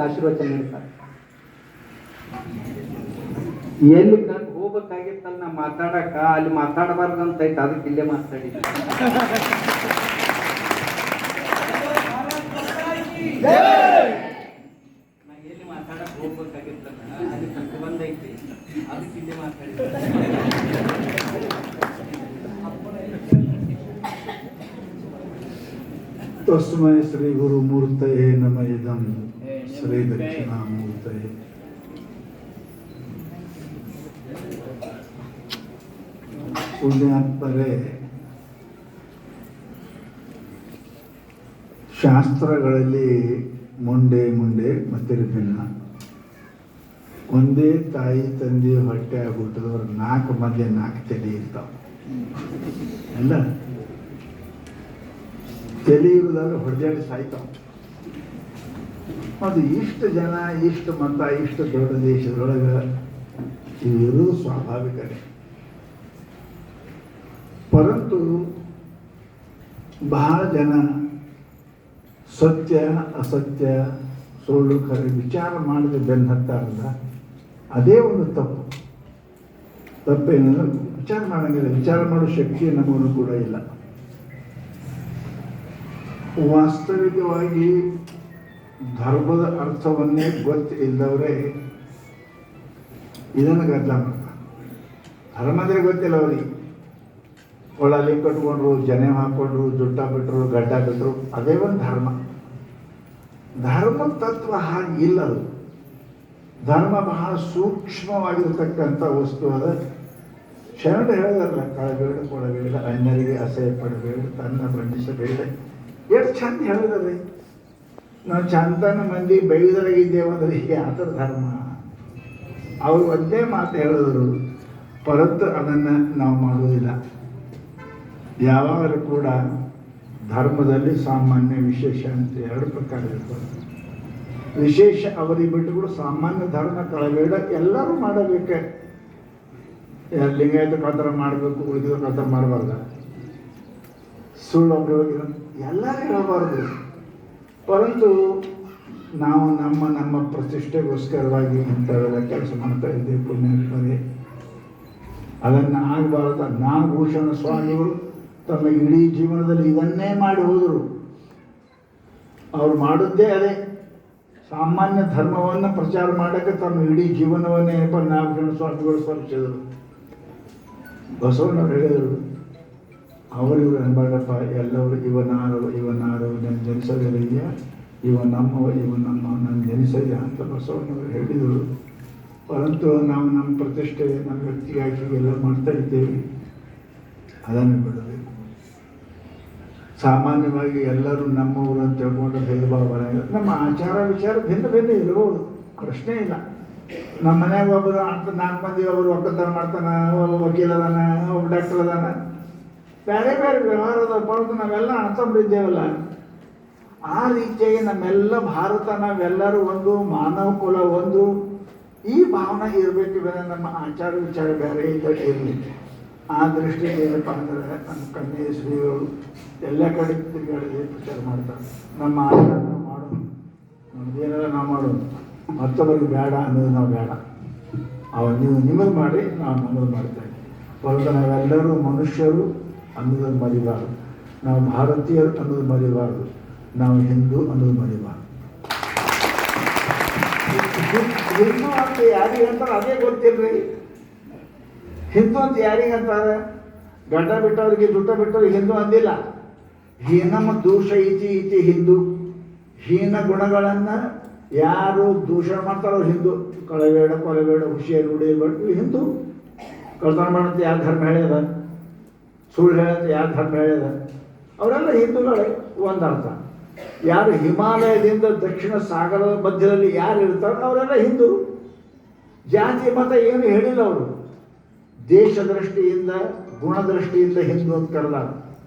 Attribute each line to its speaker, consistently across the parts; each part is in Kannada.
Speaker 1: ಒಂದು ಆಶೀರ್ವಚನ ನೀಡ್ತಾರೆ. ಎಲ್ಲಿ ಕಂಡು ಹೋಗ್ಬೇಕಾಗಿತ್ತಲ್ಲ ನಾ ಮಾತಾಡಕ, ಅಲ್ಲಿ ಮಾತಾಡಬಾರ್ದಂತ ಐತೆ, ಅದಕ್ಕೆ ಇಲ್ಲೇ ಮಾತಾಡಿದ್ದೆ. ನಾ ಎಲ್ಲಿ ಮಾತಾಡಕ್ ಹೋಗ್ಬೇಕಾಗಿತ್ತಲ್ಲ ಅಲ್ಲಿ ಕಂಡು ಬಂದೈತಿ, ಅದಕ್ಕೆ ಇಲ್ಲೇ ಮಾತಾಡಿದ್ದೆ.
Speaker 2: ತಸ್ಮೈ ಶ್ರೀ ಗುರು ಮೂರ್ತಯೇ ನಮ ಇದಂ ಶ್ರೀ ದಕ್ಷಿಣಾಮೂರ್ತಯೇ. ಪುಣ್ಯಾತ್ಮರೇ, ಶಾಸ್ತ್ರಗಳಲ್ಲಿ ಮುಂಡೆ ಮತ್ತಿರಲಿಲ್ಲ. ಒಂದೇ ತಾಯಿ ತಂದೆ ಹೊಟ್ಟೆ ಹುಟ್ಟಿದವರು 4 ಮಂದಿ 4 ತಲೆ ಇರ್ತಾವೆ. ಅಲ್ಲ, ತಲೆ ಇರುವುದಾದ್ರೆ ಹೊಡೆದಾಡಿ ಸಾಯ್ತಾವ. ಅದು ಇಷ್ಟು ಜನ, ಇಷ್ಟು ಮತ, ಇಷ್ಟು ದೊಡ್ಡ ದೇಶದೊಳಗೆ ಇವಿರುವುದು ಸ್ವಾಭಾವಿಕವೇ. ಪರಂತು ಬಹಳ ಜನ ಸತ್ಯ ಅಸತ್ಯ ಸುಳ್ಳು ಖರೆ ವಿಚಾರ ಮಾಡದೆ ಬೆನ್ನು ಹತ್ತಾರಲ್ಲ, ಅದೇ ಒಂದು ತಪ್ಪು. ತಪ್ಪೇನಂದ್ರೆ ವಿಚಾರ ಮಾಡೋಂಗಿಲ್ಲ, ವಿಚಾರ ಮಾಡೋ ಶಕ್ತಿ ನಮಗೂ ಕೂಡ ಇಲ್ಲ. ವಾಸ್ತವಿಕವಾಗಿ ಧರ್ಮದ ಅರ್ಥವನ್ನೇ ಗೊತ್ತಿಲ್ಲದವರೇ ಇದನ್ನು ಗದ್ದಲ ಮಾಡ್ತಾರೆ. ಧರ್ಮದೇ ಗೊತ್ತಿಲ್ಲ ಅವ್ರಿಗೆ. ಒಳಲಿ ಕಟ್ಕೊಂಡ್ರು, ಜನೆ ಹಾಕೊಂಡ್ರು, ಜುಟ್ಟ ಬಿಟ್ಟರು, ಗಡ್ಡ ಬಿಟ್ಟರು, ಅದೇ ಒಂದು ಧರ್ಮ. ಧರ್ಮ ತತ್ವ ಹಾಗಿಲ್ಲ. ಅದು ಧರ್ಮ ಬಹಳ ಸೂಕ್ಷ್ಮವಾಗಿರ್ತಕ್ಕಂಥ ವಸ್ತು. ಅದ ಶರಣ ಹೇಳೋದಲ್ಲ, ಕಳಬೇಡ ಕೊಡಬೇಡ, ಅನ್ಯರಿಗೆ ಅಸಹ್ಯ ಪಡಬೇಡ, ತನ್ನ ಬಣ್ಣಿಸಬೇಡ. ಎಷ್ಟು ಚಂದ ಹೇಳಿದ್ರಿ. ನಾವು ಚಂದನ ಮಂದಿ ಬೈದರಾಗಿದ್ದೇವಂದ್ರೆ ಯಾವ್ದ್ರ ಧರ್ಮ? ಅವರು ಒಂದೇ ಮಾತು ಹೇಳಿದ್ರು, ಪರತ್ತು ಅದನ್ನು ನಾವು ಮಾಡುವುದಿಲ್ಲ. ಯಾವಾಗಲೂ ಕೂಡ ಧರ್ಮದಲ್ಲಿ ಸಾಮಾನ್ಯ ವಿಶೇಷ ಅಂತ 2 ಪ್ರಕಾರ ಇರ್ತದೆ. ವಿಶೇಷ ಅವರಿಗೆ ಬಿಟ್ಟುಗಳು ಸಾಮಾನ್ಯ ಧರ್ಮ ಕಳಬೇಡ, ಎಲ್ಲರೂ ಮಾಡಬೇಕೆ. ಲಿಂಗಾಯತ ಕಾತರ ಮಾಡಬೇಕು, ಉಳಿದ ಕಾತರ ಮಾಡಬಾರ್ದ, ಸುಳ್ಳು ಒಬ್ಬರು ಎಲ್ಲರೂ ಹೇಳಬಾರ್ದು. ಪರಂತು ನಾವು ನಮ್ಮ ಪ್ರತಿಷ್ಠೆಗೋಸ್ಕರವಾಗಿ ಇಂಥವೆಲ್ಲ ಕೆಲಸ ಮಾಡ್ತಾ ಇದ್ದೇವೆ. ಪುಣ್ಯಾತ್ಮರೇ, ಅದನ್ನು ಆಗಬಾರ್ದ. ನಾಗಭೂಷಣ ಸ್ವಾಮಿಗಳು ತಮ್ಮ ಇಡೀ ಜೀವನದಲ್ಲಿ ಇದನ್ನೇ ಮಾಡಿ ಹೋದರು. ಅವ್ರು ಮಾಡಿದ್ದೇ ಅದೇ, ಸಾಮಾನ್ಯ ಧರ್ಮವನ್ನು ಪ್ರಚಾರ ಮಾಡೋಕ್ಕೆ ತಮ್ಮ ಇಡೀ ಜೀವನವನ್ನೇ ನಾಗಭೂಷಣ ಸ್ವಾಮಿಗಳು ಸ್ಮರಿಸಿದರು. ಬಸವಣ್ಣವ್ರು ಹೇಳಿದರು, ಅವರಿವರು ಅನ್ಬಾರ್ದಪ್ಪ, ಎಲ್ಲವರು ಇವನಾರು ನನ್ನ ಜನಿಸೋದಿಲ್ಲ, ಇವ ನಮ್ಮ ನನ್ನ ಜನಿಸಯ್ಯ ಅಂತ ಬಸವಣ್ಣವರು ಹೇಳಿದರು. ಪರಂತು ನಾವು ನಮ್ಮ ಪ್ರತಿಷ್ಠೆ, ನಮ್ಮ ವ್ಯಕ್ತಿಗಾಗಿ ಎಲ್ಲ ಮಾಡ್ತಾ ಇದ್ದೇವೆ. ಅದನ್ನು ಬಿಡಬೇಕು. ಸಾಮಾನ್ಯವಾಗಿ ಎಲ್ಲರೂ ನಮ್ಮವರು ಅಂತ ತಿಳ್ಕೊಂಡು ಭೇದ ಭಾವ ಬರೋಂಗಿಲ್ಲ. ನಮ್ಮ ಆಚಾರ ವಿಚಾರ ಭಿನ್ನ ಇರ್ಬೋದು, ಪ್ರಶ್ನೆ ಇಲ್ಲ. ನಮ್ಮ ಮನ್ಯಾಗ ಒಬ್ಬರು 4 ಮಂದಿ, ಒಬ್ಬರು ಒಕ್ಕಲ್ತನ ಮಾಡ್ತಾನೆ, ಒಬ್ಬ ವಕೀಲ ಅದಾನ, ಒಬ್ಬ ಡಾಕ್ಟರ್ ಅದಾನ, ಬೇರೆ ಬೇರೆ ವ್ಯವಹಾರದ ಪರತು ನಾವೆಲ್ಲ ಅಣ್ತಂಬಿದ್ದೇವಲ್ಲ. ಆ ರೀತಿಯಾಗಿ ನಮ್ಮೆಲ್ಲ ಭಾರತ, ನಾವೆಲ್ಲರೂ ಒಂದು, ಮಾನವ ಕುಲ ಒಂದು, ಈ ಭಾವನೆ ಇರಬೇಕು. ಬೇರೆ ನಮ್ಮ ಆಚಾರ ವಿಚಾರ ಬೇರೆ ಇರಲಿ. ಆ ದೃಷ್ಟಿಯಲ್ಲಿ ಏನಪ್ಪ ಅಂದರೆ ನಮ್ಮ ಕನ್ಯೆ ಶ್ರೀಗಳು ಎಲ್ಲ ಕಡೆ ತಿರುಗಾಡಿದೆ ಪ್ರಚಾರ ಮಾಡ್ತಾರೆ. ನಮ್ಮ ಆಚಾರ ನಾವು ಮಾಡೋದು, ನಮ್ಮದೇನೆಲ್ಲ ನಾವು ಮಾಡೋದು, ಮತ್ತೊಬ್ಬರಿಗೆ ಬೇಡ ಅನ್ನೋದು ನಾವು ಬೇಡ. ನೀವು ನಿಮ್ಮದು ಮಾಡಿ, ನಾವು ನಮ್ಮದು ಮಾಡ್ತೇವೆ. ಹೊರತು ನಾವೆಲ್ಲರೂ ಮನುಷ್ಯರು ಅನ್ನೋದನ್ನು ಮರಿಬಾರ್ದು, ನಾವು ಭಾರತೀಯರು ಅನ್ನೋದು ಮರಿಬಾರ್ದು, ನಾವು ಹಿಂದೂ ಅನ್ನೋದು ಮರಿಬಾರ್ದು. ಹಿಂದೂ ಅಂತ ಯಾರಿಗೆ ಅಂತಾರೆ ಅದೇ ಗೊತ್ತಿಲ್ರಿ. ಹಿಂದೂ ಅಂತ ಯಾರಿಗೆ ಅಂತಾರೆ? ಗಡ್ಡ ಬಿಟ್ಟವ್ರಿಗೆ, ಜುಟ್ಟ ಬಿಟ್ಟವ್ರಿಗೆ ಹಿಂದೂ ಅಂದಿಲ್ಲ. ಹೀನಮ ದೂಷ ಇತಿ ಹಿಂದೂ. ಹೀನ ಗುಣಗಳನ್ನು ಯಾರು ದೂಷಣ ಮಾಡ್ತಾರೋ ಹಿಂದೂ. ಕಳಬೇಡ, ಕೊಲಬೇಡ, ಹುಷಿಯಾಗಿ ಉಳಿಯಬೇಡ, ಇವು ಹಿಂದೂ. ಕಳ್ತನ ಮಾಡಂತ ಯಾರು ಧರ್ಮ ಹೇಳ್ಯದ? ಸುಳ್ಳು ಹೇಳಂತ ಯಾರು ಧರ್ಮ ಹೇಳ್ಯದ? ಅವರೆಲ್ಲ ಹಿಂದೂಗಳೇ ಒಂದರ್ಥ. ಯಾರು ಹಿಮಾಲಯದಿಂದ ದಕ್ಷಿಣ ಸಾಗರದ ಮಧ್ಯದಲ್ಲಿ ಯಾರು ಇರ್ತಾರೋ ಅವರೆಲ್ಲ ಹಿಂದೂ. ಜಾತಿ ಮತ ಏನು ಹೇಳಿಲ್ಲ ಅವರು. ದೇಶ ದೃಷ್ಟಿಯಿಂದ, ಗುಣದೃಷ್ಟಿಯಿಂದ ಹಿಂದೂ ಅಂತ ಕರೆದಾರ.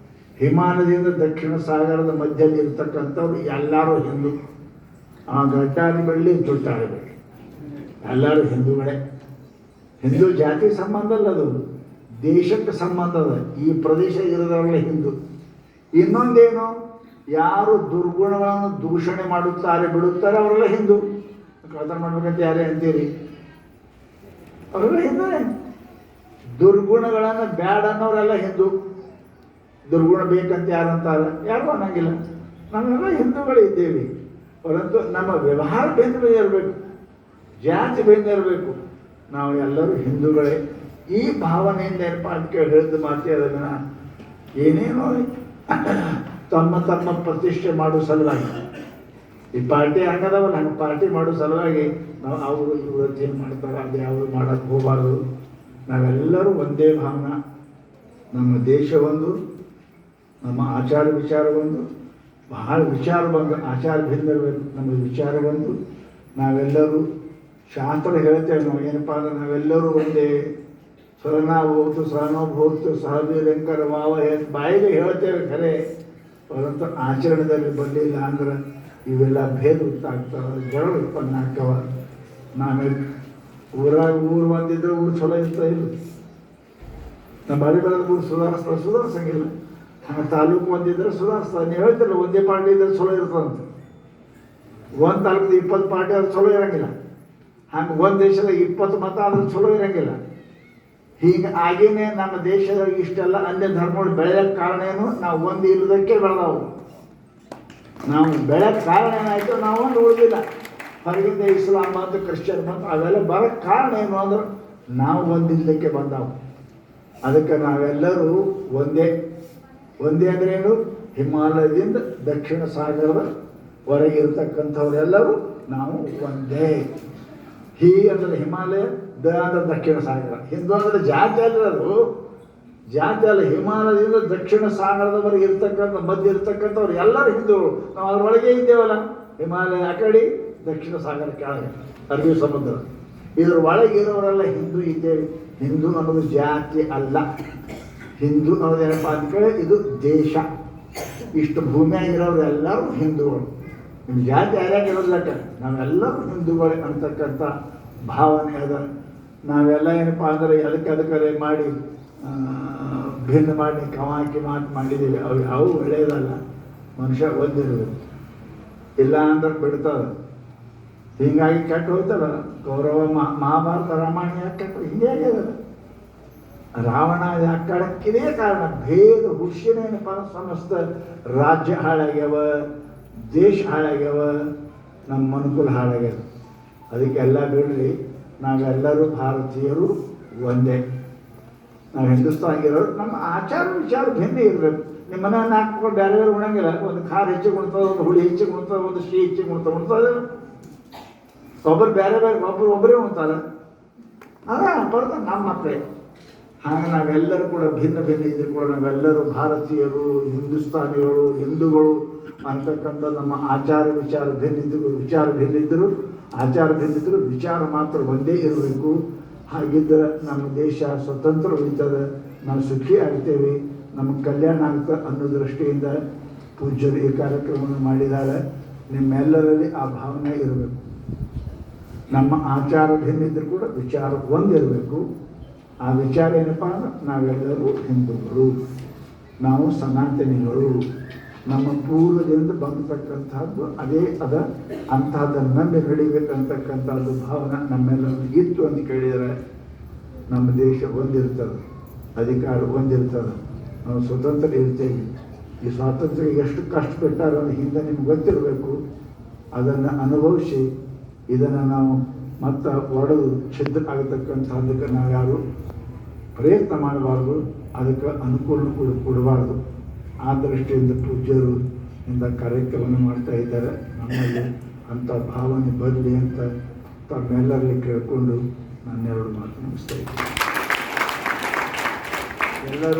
Speaker 2: ಹಿಮಾಲಯದಿಂದ ದಕ್ಷಿಣ ಸಾಗರದ ಮಧ್ಯದಲ್ಲಿ ಇರ್ತಕ್ಕಂಥವ್ರು ಎಲ್ಲರೂ ಹಿಂದೂ. ಆ ಗಡ್ಡಾಡಿ ಬೆಳ್ಳಿ, ಜುಟ್ಟಾಡಿ ಬೆಳ್ಳಿ, ಎಲ್ಲರೂ ಹಿಂದೂಗಳೇ. ಹಿಂದೂ ಜಾತಿ ಸಂಬಂಧ ಅಲ್ಲ, ಅದು ದೇಶಕ್ಕೆ ಸಂಬಂಧ ಅದ. ಈ ಪ್ರದೇಶ ಇರೋದ್ರಲ್ಲ ಹಿಂದೂ. ಇನ್ನೊಂದೇನು, ಯಾರು ದುರ್ಗುಣಗಳನ್ನು ದೂಷಣೆ ಮಾಡುತ್ತಾರೆ, ಬಿಡುತ್ತಾರೆ, ಅವರೆಲ್ಲ ಹಿಂದೂ. ಕಳ್ತನ ಮಾಡ್ಬೇಕಂತ ಯಾರೇ ಅಂತೀರಿ? ಅವರೆಲ್ಲ ಹಿಂದೂನೇ. ದುರ್ಗುಣಗಳನ್ನು ಬ್ಯಾಡ ಅನ್ನೋರೆಲ್ಲ ಹಿಂದೂ. ದುರ್ಗುಣ ಬೇಕಂತ ಯಾರು ಅಂತಾರೆ? ಯಾರು ಅನ್ನಂಗಿಲ್ಲ. ನಾವೆಲ್ಲ ಹಿಂದೂಗಳಿದ್ದೇವೆ. ಪರಂತು ನಮ್ಮ ವ್ಯವಹಾರ ಬೇಂದ್ರೆ ಇರಬೇಕು, ಜಾತಿ ಬೇಂದ್ರೆ ಇರಬೇಕು. ನಾವು ಎಲ್ಲರೂ ಹಿಂದೂಗಳೇ. ಈ ಭಾವನೆಯಿಂದ ಏನಪ್ಪ ಅಂತ ಕೇಳಿ ಹೇಳಿದ ಮಾತೆ ಅದನ್ನು ಏನೇನೋ ತಮ್ಮ ತಮ್ಮ ಪ್ರತಿಷ್ಠೆ ಮಾಡೋ ಸಲುವಾಗಿ ಈ ಪಾರ್ಟಿ ಹಂಗದವಲ್ಲ, ಹಂಗೆ ಪಾರ್ಟಿ ಮಾಡೋ ಸಲುವಾಗಿ ನಾವು ಅವರು ಇವರು ಏನು ಮಾಡ್ತಾರೆ ಅದು ಯಾವುದು ಮಾಡೋಕ್ಕೆ ಹೋಗಬಾರ್ದು. ನಾವೆಲ್ಲರೂ ಒಂದೇ ಭಾವನ. ನಮ್ಮ ದೇಶ ಒಂದು, ನಮ್ಮ ಆಚಾರ ವಿಚಾರ ಒಂದು. ಬಹಳ ವಿಚಾರ ಬಂದು ಆಚಾರ ಭಿನ್ನ ಇರಬೇಕು. ನಮ್ಮ ವಿಚಾರ ಒಂದು. ನಾವೆಲ್ಲರೂ ಶಾಸ್ತ್ರ ಹೇಳ್ತೇವೆ ನಾವು ಏನಪ್ಪ ಅಂದ್ರೆ ನಾವೆಲ್ಲರೂ ಒಂದೇ. ಸಹನಾಭೂತು ಸಹನೋಭೂತು ಸಹಬೀರಂಕರ ವಾವ ಬಾಯಿಗೆ ಹೇಳ್ತೇವೆ ಖರೆ, ಪರಂತು ಆಚರಣೆಯಲ್ಲಿ ಬರಲಿಲ್ಲ ಅಂದ್ರೆ ಇವೆಲ್ಲ ಭೇದ ಉಂಟಾಗ್ತವೆ, ಜಗಳ ಉತ್ಪನ್ನ ಆಗ್ತವ. ನಾವೇ ಊರು ಬಂದಿದ್ರೆ ಊರು ಚಲೋ ಇರ್ತಾ ಇಲ್ಲ. ನಮ್ಮ ಬಳಿ ಬೆಳೆದ ಊರು ಸುಧಾರಿಸಂಗಿಲ್ಲ. ಹಂಗೆ ತಾಲೂಕು ಒಂದಿದ್ರೆ ಸುಧಾರಿಸ್ತಾರೆ. ನೀವು ಹೇಳ್ತಿಲ್ಲ ಒಂದೇ ಪಾರ್ಟಿ ಇದ್ರೆ ಚಲೋ ಇರ್ತದಂತ. ಒಂದು ತಾಲೂಕು 20 ಪಾರ್ಟಿ ಆದ್ರೆ ಚಲೋ ಇರಂಗಿಲ್ಲ. ಹಂಗೆ ಒಂದು ದೇಶದ 20 ಮತ ಆದ್ರೆ ಚಲೋ ಇರಂಗಿಲ್ಲ. ಹೀಗಾಗಿನೇ ನಮ್ಮ ದೇಶದಲ್ಲಿ ಇಷ್ಟೆಲ್ಲ ಅನ್ಯ ಧರ್ಮಗಳು ಬೆಳೆಯೋಕ್ಕೆ ಕಾರಣ ಏನು? ನಾವು ಒಂದು ಇಲ್ಲದಕ್ಕೆ ಬೆಳೆದವು. ನಾವು ಬೆಳೆಯೋಕ್ಕೆ ಕಾರಣ ಏನಾಯಿತು? ನಾವು ಒಂದು ಉಳಿದಿಲ್ಲ. ಹೊರಗಿಂದ ಇಸ್ಲಾಂ ಬಂತು, ಕ್ರಿಶ್ಚಿಯನ್ ಬಂತು, ಅವೆಲ್ಲ ಬರೋಕ್ಕೆ ಕಾರಣ ಏನು ಅಂದ್ರೆ ನಾವು ಒಂದಿಲ್ಲದಕ್ಕೆ ಬಂದವು. ಅದಕ್ಕೆ ನಾವೆಲ್ಲರೂ ಒಂದೇ. ಒಂದೇ ಅಂದ್ರೇನು? ಹಿಮಾಲಯದಿಂದ ದಕ್ಷಿಣ ಸಾಗರದ ಹೊರಗಿರ್ತಕ್ಕಂಥವರೆಲ್ಲರೂ ನಾವು ಒಂದೇ. ಹಿ ಅಂದರೆ ಹಿಮಾಲಯ, ದ ಅಂದರೆ ದಕ್ಷಿಣ ಸಾಗರ. ಹಿಂದೂ ಅಂದರೆ ಜಾತಿ ಅಲ್ಲದು, ಜಾತಿ ಅಲ್ಲ. ಹಿಮಾಲಯದಿಂದ ದಕ್ಷಿಣ ಸಾಗರದವರೆಗೆ ಇರ್ತಕ್ಕಂಥ ಮಧ್ಯೆ ಇರ್ತಕ್ಕಂಥವ್ರು ಎಲ್ಲರೂ ಹಿಂದೂಗಳು. ನಾವು ಅದರೊಳಗೆ ಇದ್ದೇವಲ್ಲ. ಹಿಮಾಲಯ ಆ ಕಡೆ, ದಕ್ಷಿಣ ಸಾಗರ ಕೆಳಗೆ, ಅರಬ್ಬಿ ಸಮುದ್ರ. ಇದರ ಒಳಗಿರೋರೆಲ್ಲ ಹಿಂದೂ ಇದ್ದೇವೆ. ಹಿಂದೂ ಅನ್ನೋದು ಜಾತಿ ಅಲ್ಲ. ಹಿಂದೂ ಅನ್ನೋದೇನಪ್ಪ ಅಂತ ಕೇಳಿ ಇದು ದೇಶ. ಇಷ್ಟು ಭೂಮಿಯಾಗಿರೋರು ಎಲ್ಲರೂ ಹಿಂದೂಗಳು. ನಿಮ್ಮ ಜಾತಿ ಯಾರ್ಯಾಗಿರೋದ್ಲಕ್ಕ ನಾವೆಲ್ಲರೂ ಹಿಂದೂಗಳೇ ಅಂತಕ್ಕಂಥ ಭಾವನೆ ಅದ. ನಾವೆಲ್ಲ ಏನಪ್ಪ ಅಂದರೆ ಅದಕ್ಕೆ ಮಾಡಿ ಭಿನ್ನ ಮಾಡಿ ಕವಾಕಿ ಮಾತು ಮಾಡಿದ್ದೀವಿ. ಅವು ಒಳ್ಳೆಯದಲ್ಲ. ಮನುಷ್ಯ ಒಂದಿರಬೇಕು, ಇಲ್ಲ ಅಂದ್ರೆ ಬಿಡ್ತದೆ. ಹೀಗಾಗಿ ಕೆಟ್ಟು ಹೋಗ್ತಲ್ಲ. ಕೌರವ ಮಹಾಭಾರತ ರಾಮಾಯಣ ಯಾಕೆ ಕೆಟ್ಟು ಹಿಂಗೆ ಆಗ್ಯದ? ರಾವಣ ಯಾಕಡಕ್ಕಿದೇ ಕಾರಣ. ಭೇದ ಹುಷಿನೇನಪ್ಪ ಸಮಸ್ತ ರಾಜ್ಯ ಹಾಳಾಗ್ಯವ, ದೇಶ ಹಾಳಾಗ್ಯವ, ನಮ್ಮ ಮನುಕುಲ ಹಾಳಾಗ್ಯವ. ಅದಕ್ಕೆಲ್ಲ ಬಿಡ್ರಿ. ನಾವೆಲ್ಲರೂ ಭಾರತೀಯರು ಒಂದೇ. ನಾವು ಹಿಂದೂಸ್ತಾನಿಗಿರೋರು. ನಮ್ಮ ಆಚಾರ ವಿಚಾರ ಭಿನ್ನ ಇರಬೇಕು. ನಿಮ್ಮ ಮನೆ ಹಾಕ್ಕೊಂಡು ಬೇರೆ ಬೇರೆ ಉಣಂಗಿಲ್ಲ. ಒಂದು ಖಾರ ಹೆಚ್ಚಿಗೆ ಉಣ್ತದೆ, ಒಂದು ಹುಳಿ ಹೆಚ್ಚಿಗೆ ಉಣ್ತದೆ, ಒಂದು ಸಿಹಿ ಹೆಚ್ಚಿಗೆ ಉಣ್ತದೆ. ಒಬ್ಬರು ಬೇರೆ ಬೇರೆ, ಒಬ್ಬರೇ ಉಣ್ತಾರೆ. ಅದ ಬರ್ತದೆ ನಮ್ಮ ಮಕ್ಕಳೇ. ಹಾಗೆ ನಾವೆಲ್ಲರೂ ಕೂಡ ಭಿನ್ನ ಭಿನ್ನ ಇದ್ರು ಕೂಡ ನಾವೆಲ್ಲರೂ ಭಾರತೀಯರು, ಹಿಂದೂಸ್ತಾನಿಗಳು, ಹಿಂದೂಗಳು ಅಂತಕ್ಕಂಥ ನಮ್ಮ ಆಚಾರ ವಿಚಾರ ಭಿನ್ನಿದ್ದರು. ವಿಚಾರ ಭಿನ್ನಿದ್ದರು, ಆಚಾರ ಭಿನ್ನಿದ್ದರು, ವಿಚಾರ ಮಾತ್ರ ಒಂದೇ ಇರಬೇಕು. ಹಾಗಿದ್ದರೆ ನಮ್ಮ ದೇಶ ಸ್ವತಂತ್ರ ಉಳಿತದೆ, ನಾವು ಸುಖಿ ಆಗ್ತೇವೆ, ನಮಗೆ ಕಲ್ಯಾಣ ಆಗ್ತದೆ ಅನ್ನೋ ದೃಷ್ಟಿಯಿಂದ ಪೂಜ್ಯರು ಈ ಕಾರ್ಯಕ್ರಮವನ್ನು ಮಾಡಿದ್ದಾರೆ. ನಿಮ್ಮೆಲ್ಲರಲ್ಲಿ ಆ ಭಾವನೆ ಇರಬೇಕು. ನಮ್ಮ ಆಚಾರ ಭಿನ್ನಿದ್ದರೂ ಕೂಡ ವಿಚಾರ ಒಂದಿರಬೇಕು. ಆ ವಿಚಾರ ಏನಪ್ಪ ಅಂದ್ರೆ ನಾವೆಲ್ಲರೂ ಹಿಂದೂಗಳು, ನಾವು ಸನಾತನಿಗಳು. ನಮ್ಮ ಪೂರ್ವದಿಂದ ಬಂದತಕ್ಕಂಥದ್ದು ಅದೇ ಅದ. ಅಂತಹದ್ದನ್ನು ನಂಬಿ ನಡಿಬೇಕಂತಕ್ಕಂಥದ್ದು ಭಾವನೆ ನಮ್ಮೆಲ್ಲರೂ ಇತ್ತು ಅಂತ ಕೇಳಿದರೆ ನಮ್ಮ ದೇಶ ಒಂದಿರ್ತದೆ, ಅಧಿಕಾರ ಒಂದಿರ್ತದೆ, ನಾವು ಸ್ವತಂತ್ರ ಇರ್ತೇವೆ. ಈ ಸ್ವಾತಂತ್ರ್ಯ ಎಷ್ಟು ಕಷ್ಟಪಟ್ಟಾರೋ ಹಿಂದೆ ನಿಮ್ಗೆ ಗೊತ್ತಿರಬೇಕು. ಅದನ್ನು ಅನುಭವಿಸಿ ಇದನ್ನು ನಾವು ಮತ್ತು ಒಡೆದು ಛಿದ್ರ ಆಗತಕ್ಕಂಥದ್ದಕ್ಕೆ ನಾವು ಯಾರು ಪ್ರಯತ್ನ ಮಾಡಬಾರ್ದು, ಅದಕ್ಕೆ ಅನುಕೂಲ ಕೊಡಬಾರ್ದು. ಆ ದೃಷ್ಟಿಯಿಂದ ಪೂಜ್ಯರು ಇಂಥ ಕಾರ್ಯಕ್ರಮವನ್ನು ಮಾಡ್ತಾ ಇದ್ದಾರೆ. ನಮ್ಮಲ್ಲಿ ಅಂಥ ಭಾವನೆ ಬರಲಿ ಅಂತ ತಮ್ಮೆಲ್ಲರಲ್ಲಿ ಕೇಳಿಕೊಂಡು ನಾನು 2 ಮಾತು ಮುಗಿಸ್ತಾ ಇದ್ದೀನಿ. ಎಲ್ಲರೂ